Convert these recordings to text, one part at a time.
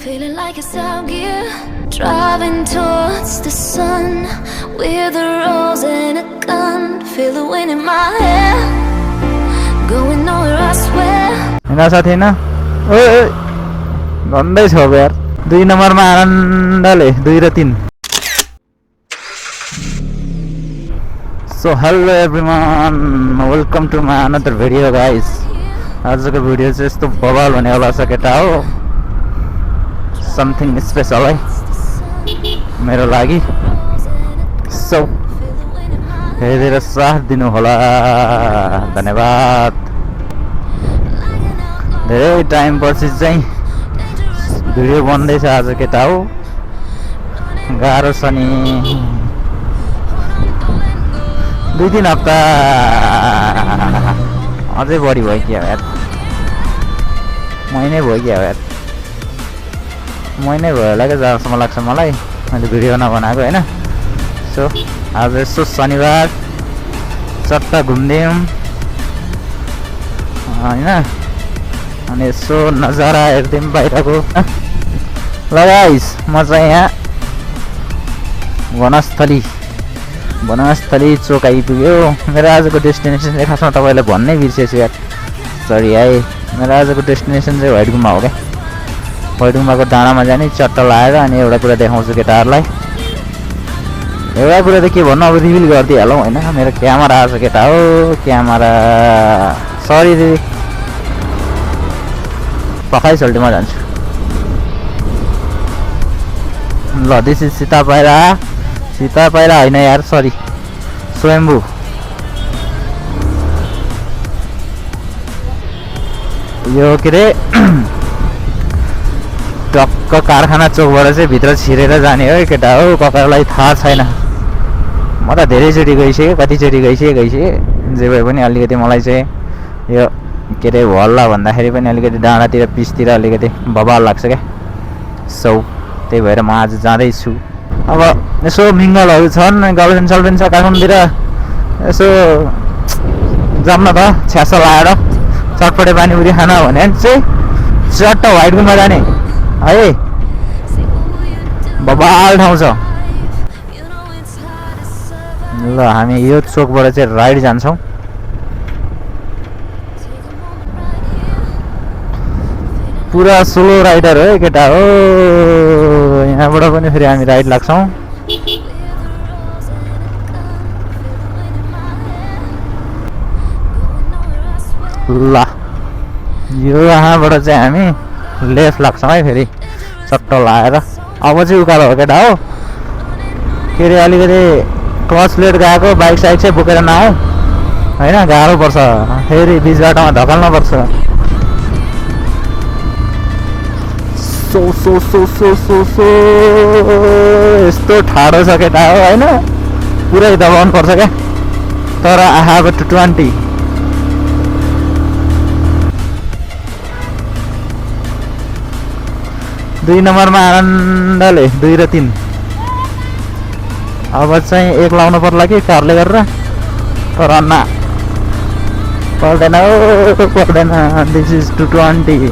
Feeling like it's out gear, driving towards the sun with a rose and a gun. Feel the wind in my hair, going nowhere I swear. हैन साथी हैन ओए गन्दै छ यार 2 नम्बरमा आनन्दले 2 र 3 So hello everyone, welcome to my another video guys. आजको भिडियो चाहिँ यस्तो बवाल हुने होला छ केटा हो, समथिङ स्पेशल है मेरो लागि. सो हेरेर साथ दिनु होला, धन्यवाद. धेरै टाइम पछि चाहिँ भिडियो बन्दैछ आज केटा हो, गाह्रो छ नि. 2-3 हप्ता अझै बढी भयो क्या यार, महिनै भयो क्या यार, महिनै भयो होला क्या जहाँसम्म लाग्छ मलाई मैले भिडियो नबनाएको होइन. सो आज यसो शनिबार चट्टा घुम्दियौँ होइन, अनि यसो नजारा हेर्दियौँ बाहिरको. ल गाइस, म चाहिँ यहाँ वनस्थली चोक आइपुग्यो. मेरो आजको डेस्टिनेसन चाहिँ खासमा तपाईँलाई भन्नै बिर्सेछु यार, सरी है. मेरो आजको डेस्टिनेसन चाहिँ व्हाइट गुम्बा हो क्या. व्हाइट गुम्बाको डाँडामा जाने चट्टा लाएर अनि एउटा कुरा देखाउँछु केटाहरूलाई. एउटा कुरा त के भन्नु, अब रिभिल गरिदिइहालौँ होइन. मेरो क्यामेरा आएको केटा हो, क्यामेरा सरी दिदी पखाइ सोल्टीमा जान्छु. ल दिस इज सीता पाइरा होइन यार, सरी स्वयम्भू. यो के अरे टक्क कारखाना चोकबाट चाहिँ भित्र छिरेर जाने हो केटा हो. कपाललाई थाहा छैन, म त धेरैचोटि गइसकेँ, कतिचोटि गइसकेँ. जे भए पनि अलिकति मलाई चाहिँ यो के अरे हल्ला भन्दाखेरि पनि अलिकति डाँडातिर पिचतिर अलिकति बवाल लाग्छ क्या. सो त्यही भएर म आज जाँदैछु. अब यसो मिङ्गलहरू छन्, गर्लफ्रेन्ड सल्फ्रेन्ड छ काठमाडौँतिर, यसो जाऊँ न त छ्यासो लाएर चटपटे पानीपुरी खाना भने चाहिँ चट्ट व्हाइट गुम्बा जाने है. बवाल ठाउँ छ. ल हामी यो चोकबाट चाहिँ राइड जान्छौँ. पुरा स्लो राइडर हो केटा हो. यहाँबाट पनि फेरि हामी राइड लाग्छौँ. ल यो यहाँबाट चाहिँ हामी लेफ्ट लाग्छौँ है, फेरि चट्ट लाएर. अब चाहिँ उकालो हो केटा हो. के अरे अलिकति क्लच प्लेट गएको बाइक साइक चाहिँ बोकेर नआऊ होइन, गाह्रो पर्छ. फेरि बिच बाटोमा धकाल्न पर्छ. सो यस्तो ठाडो छ केटा हो होइन, पुरै दबाउनु पर्छ क्या. तर आई हेभ 220. दुई नम्बरमा आनन्दले 2 र 3. अब चाहिँ 1 लाउनु पर्ला कि कारले गरेर, तर ना पर्दैन. This is 220.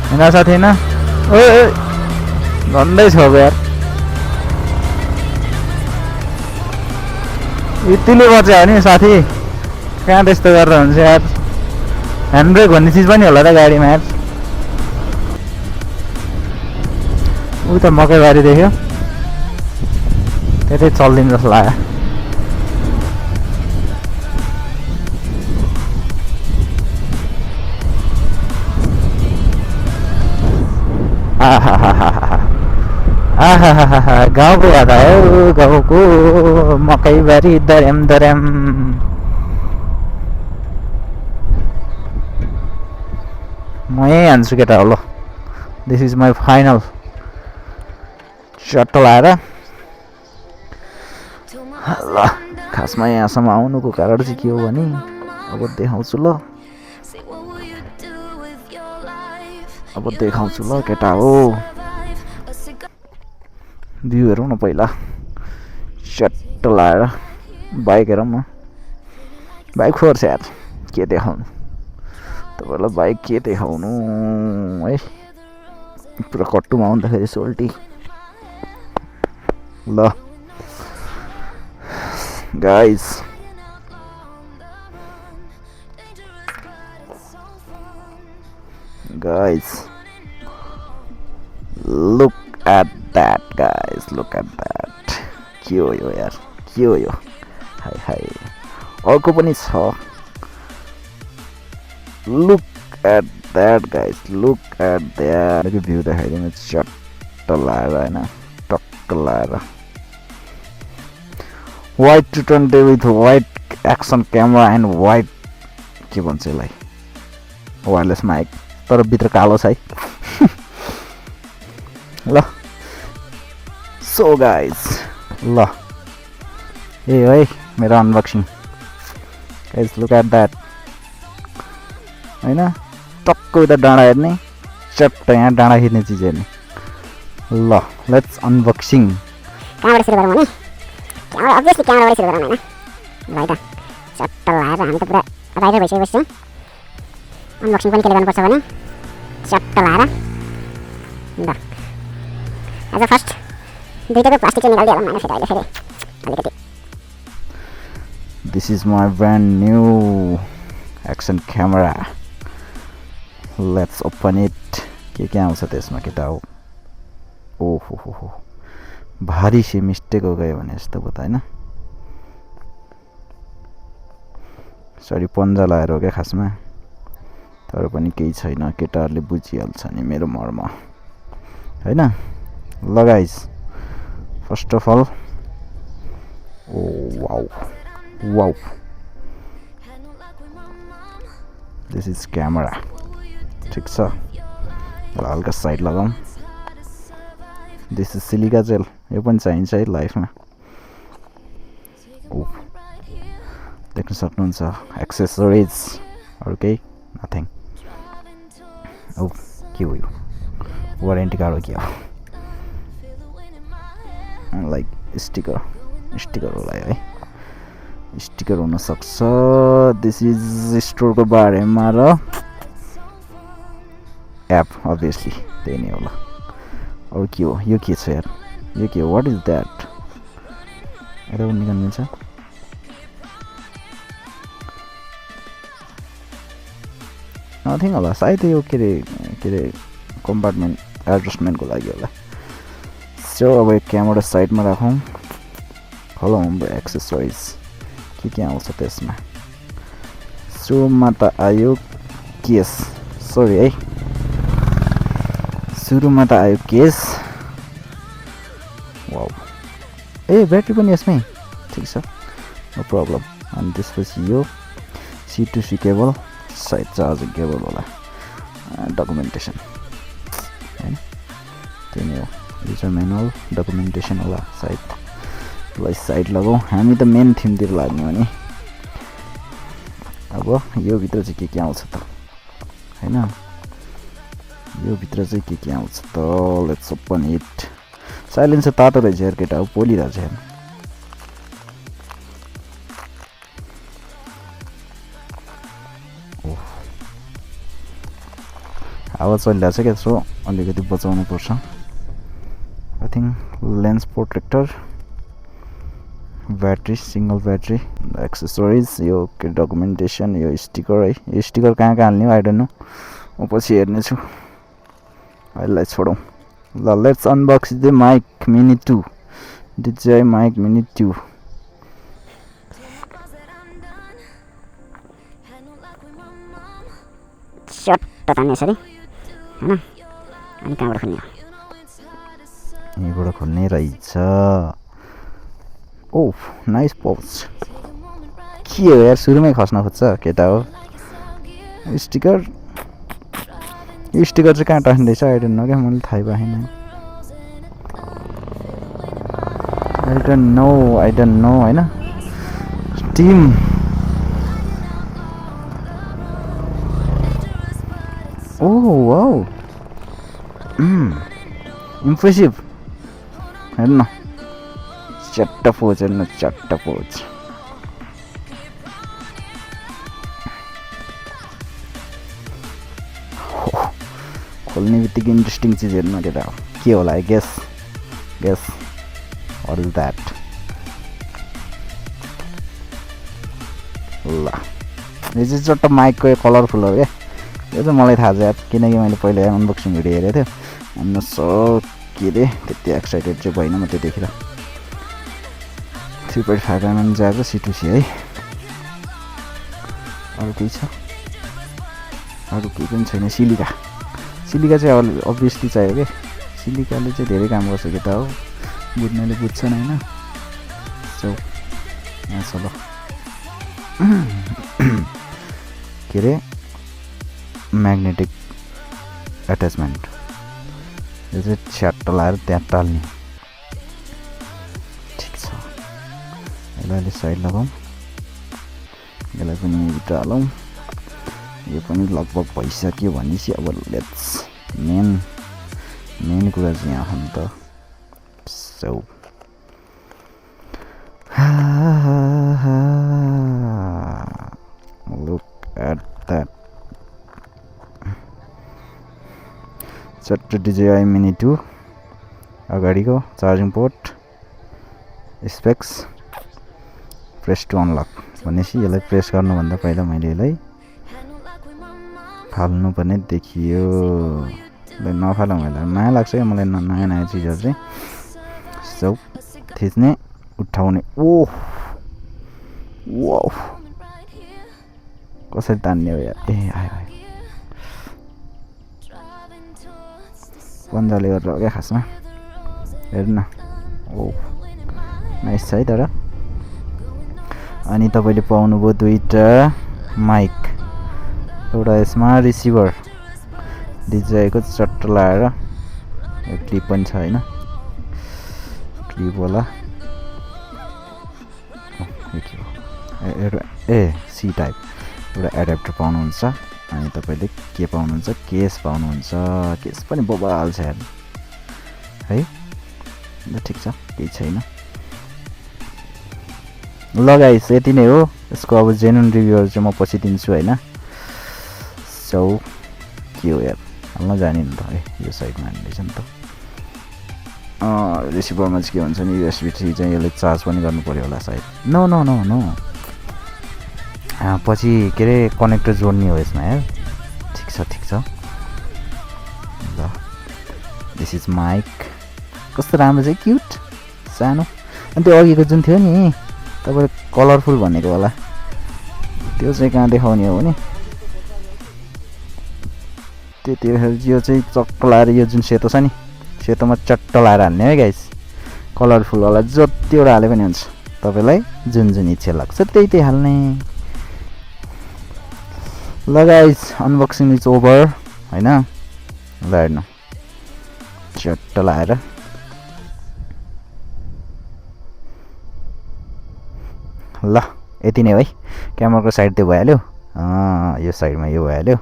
होइन साथी होइन ओए गन्दै छ यार, यतिले बच्यो नि साथी. कहाँ त्यस्तो गरेर हुन्छ यार. ह्यान्ड ब्रेक भन्ने चिज पनि होला त गाडीमा यार. उही त मकैबारी देख्यो, त्यतै चल्दिनु जस्तो लाग्यो. गाउँको याद आयो, गाउँको मकैबारी दर्याम. म यहीँ हान्छु केटा हो. ल दिस इज माई फाइनल. चट्ट लाएर ल खासमा यहाँसम्म आउनुको कारण चाहिँ के हो भने अब देखाउँछु. ल अब देखाउँछु ल केटा हो. भ्यू हेरौँ न पहिला. चट्ट लाएर बाइक हेरौँ न, बाइक फोर्स यार. के देखाउनु तपाईँलाई बाइक के देखाउनु है पुरा कट्टुमा आउँदाखेरि सोल्टी ल guys look at that guys look at that के हो यो यार के हो यो हाय हाय अर्को पनि छ look at that guys look at that यो भ्यू देखाइदिनु चट्ट लाएर हैन टक्क लाएर white 220 with white action camera and white के भन्छ यसलाई वायरलेस माइक तर भित्र कालो छ है ल सो गाइस ल ए है मेरो unboxing guys look at that हैन टक्क उता डाँडा हेर्ने चट्ट यहाँ डाँडा खिच्ने चिज हेर्ने ल लेट्स अनबक्सिङ कहाँबाट सुरु गरौँ भने क्यामेरा अभियसली क्यामेराबाट सुरु गरौँ हैन ल है त चट्ट लाएर हामी त पुरा राइडर भइसकेपछि छौँ अनबक्सिङ पनि के गर्नुपर्छ भने चट्ट लाएर ल एज अ फर्स्ट दुईटाको प्लास्टिक चाहिँ निकालिदिहालौँ हैन फेरि अहिले फेरि अलिकति this is my brand new action camera let's open it के आउँछ त्यसमा केटा हो ओहो भारी से मिस्टेक हो गयो भने यस्तो भयो त हैन सरी पन्जा लाएर हो क्या खासमा तर पनि केही छैन केटाहरूले बुझिहाल्छ नि मेरो मर्म हैन ल गाइस फर्स्ट अफ अल ओ वाउ दिस इज क्यामेरा ठिक छ हल्का साइड लगाऊँ दिस इज सिलिका जेल यो पनि चाहिन्छ है लाइफमा ओ देख्न सक्नुहुन्छ एक्सेसरिज अरू केही नथिङ ओ के हो यो वारेन्टी कार्ड हो क्या लाइक स्टिकर होला है स्टिकर हुनसक्छ दिस इज स्टोरको बारेमा र एप अभियसली त्यही नै होला अरू के हो यो के छ यार यो के हो वाट इज द्याट यता पनि निकाल्नु मिल्छ नथिङ होला सायद यो के अरे कम्पार्टमेन्ट एडजस्टमेन्टको लागि होला सो अब यो क्यामेरा साइडमा राखौँ खोलौँ हाम्रो एक्सेसरिज के आउँछ त्यसमा सुरुमा त आयो केस सरी है सुरुमा त आयो केस वाउ ए ब्याट्री पनि यसमै ठिक छ नो प्रब्लम अनि त्यसपछि यो C2C केबल सायद चार्जिङ केबल होला डकुमेन्टेसन हैन त्यही नै हो युजर म्यानुअल डकुमेन्टेसन होला सायद ल साइड लगाऊ हामी त मेन थिमतिर लाग्ने हो नि अब यो भित्र चाहिँ के आउँछ त हैन यो भित्र चाहिँ के आउँछ त लेट्स ओपन इट साइलेन्सर तातो रहेछ यार केटा अब पोलिरहेछ हेर्नु हावा चलिरहेछ क्या सो अलिकति बचाउनु पर्छ I think lens protector battery single battery accessories यो के डकुमेन्टेसन यो स्टिकर है यो स्टिकर कहाँ हाल्ने हो आई डोन्ट नो म पछि हेर्नेछु अहिले छोडौँ ल let's unbox the mic mini 2 DJI mic mini 2 चट्ट तान्ने यसरी हैन अनि कहाँबाट खोल्ने यहीँबाट खोल्ने रहेछ ओ नाइस पाउच के हो यार सुरुमै खस्न खोज्छ केटा हो स्टिकर यो स्टिकर चाहिँ कहाँ टाँस्ने रहेछ आई डोन्ट नो क्या मैले थाहै पाएन आई डोन्ट नो हैन टिम ओ वाउ इम्प्रेसिभ हेर्नु चट्ट पोज हेर्नु चट्ट पोज खोल्ने बित्तिकै इन्ट्रेस्टिङ चिजहरू नकेटा हो के होला है गेस व्हाट इज द्याट ल यो चाहिँ चट्ट माइकको कलरफुल हो क्या यो चाहिँ मलाई थाहा छ यार किनकि मैले पहिला अनबक्सिङ भिडियो हेरेको थिएँ अनि के अरे त्यति एक्साइटेड चाहिँ भएन म त्यतिखेर 3.5mm जाको C2C है अरू केही छ अरू केही पनि छैन सिलिका चाहिँ अभियसली चाहियो क्या सिलिकाले चाहिँ धेरै काम गर्छ कि त हो बुझ्नेले बुझ्छन् होइन सो यहाँ छ ल के अरे म्याग्नेटिक एट्याचमेन्ट यो चाहिँ छ्याट्ट लाएर त्यहाँ टाल्ने ठिक छ यसलाई अहिले साइड लगाउँ यसलाई पनि भित्र हालौँ यो पनि लगभग भइसक्यो भनेपछि अब लेट्स मेन कुरा चाहिँ यहाँ हो नि त सो look at that चट्ट DJI Mini 2 अगाडिको charging port specs press to unlock भनेपछि यसलाई प्रेस गर्नुभन्दा पहिला मैले यसलाई फाल्नुपर्ने देखियो नफालौँ यसलाई माया लाग्छ क्या मलाई नयाँ चिजहरू चाहिँ सो थिच्ने उठाउने ओह वाह कसरी तान्ने हो यार ए आयो पन्जाले गरेर हो क्या खासमा हेर्नु न ओ नाइस छ है तर अनि तपाईँले पाउनुभयो दुईवटा माइक एउटा यसमा रिसिभर DJI-को चट्ट लाएर यो क्लिप पनि छ होइन क्लिपवाला सी टाइप एउटा एडाप्टर पाउनुहुन्छ अनि तपाईँले के पाउनुहुन्छ केस पाउनुहुन्छ केस पनि बबाल छ हेर्नु है ल ठिक छ केही छैन ल गाइस यति नै हो यसको अब जेन्युन रिभ्यूहरू चाहिँ म पछि दिन्छु होइन सो के हो यार हाल्न जाने नि त है यो साइडमा हाल्दैछ नि त रिसिभरमा चाहिँ के भन्छ नि USB-C चाहिँ यसले चार्ज पनि गर्नु पर्यो होला सायद नो पछि के अरे कनेक्टर जोड्ने हो यसमा यार ठिक छ ल दिस इज माइक कस्तो राम्रो चाहिँ क्युट सानो अनि त्यो अघिको जुन थियो नि तपाईँले कलरफुल भनेको होला त्यो चाहिँ कहाँ देखाउने हो भने त्यतिखेर यो चाहिँ चक्क लाएर यो जुन सेतो छ नि सेतोमा चट्ट लाएर हाल्ने है गाइस कलरफुल वाला जतिवटा हाले पनि हुन्छ तपाईँलाई जुन इच्छा लाग्छ त्यही हाल्ने ल गाइस अनबक्सिङ इज ओभर होइन ल हेर्नु चट्ट लाएर ल यति नै है क्यामेराको साइड त्यो भइहाल्यो यो साइडमा यो भइहाल्यो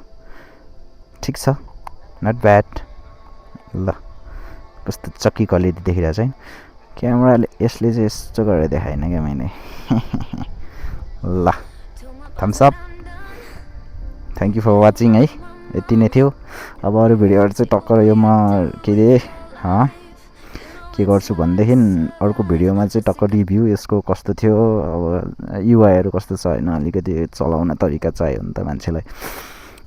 ठिक छ नट ब्याड ल कस्तो चक्की क्वालिटी देखिरहेको छ क्यामेराले यसले चाहिँ यस्तो गरेर देखाएन क्या मैले ल thumbs up thank you for watching है यति नै थियो अब अरू भिडियोहरू चाहिँ टक्कर यो म के अरे के गर्छु भनेदेखि अर्को भिडियोमा चाहिँ टक्कर रिभ्यू यसको कस्तो थियो अब युआईहरू कस्तो छ होइन अलिकति चलाउन तरिका चाहियो नि त मान्छेलाई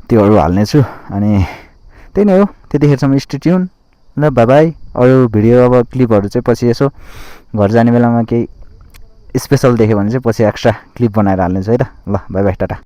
त्योहरू हाल्नेछु अनि त्यही नै हो त्यतिखेरसम्म स्टे ट्युन ल बाई बाई अरू भिडियो अब क्लिपहरू चाहिँ पछि यसो घर जाने बेलामा केही स्पेसल देख्यो भने चाहिँ पछि एक्स्ट्रा क्लिप बनाएर हाल्नेछु है त ल बाई बाई टाटा